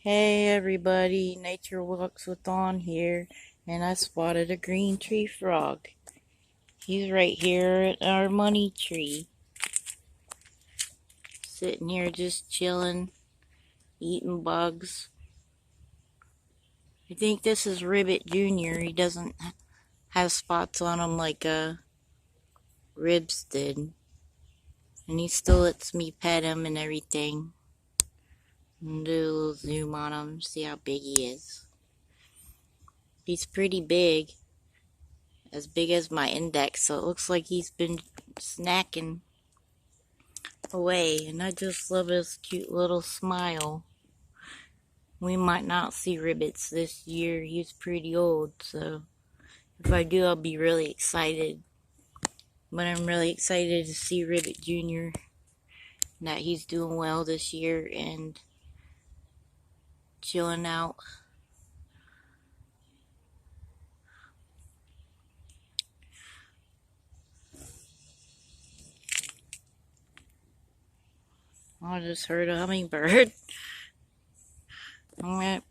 Hey everybody, Nature Walks with Dawn here, and I spotted a green tree frog. He's right here at our money tree, sitting here just chilling, eating bugs. I think this is Ribbit Junior. He doesn't have spots on him like Ribs did, and he still lets me pet him and everything. And do a little zoom on him, see how big he is. He's pretty big. As big as my index, so it looks like he's been snacking away, and I just love his cute little smile. We might not see Ribbits this year. He's pretty old, so if I do, I'll be really excited. But I'm really excited to see Ribbit Junior, and that he's doing well this year and chilling out. I just heard a hummingbird. Alright.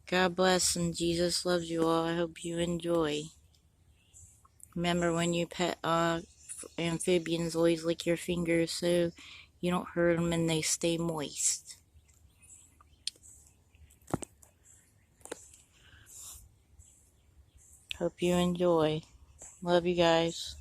God bless and Jesus loves you all. I hope you enjoy. Remember, when you pet amphibians, always lick your fingers so you don't hurt them and they stay moist. Hope you enjoy. Love you guys.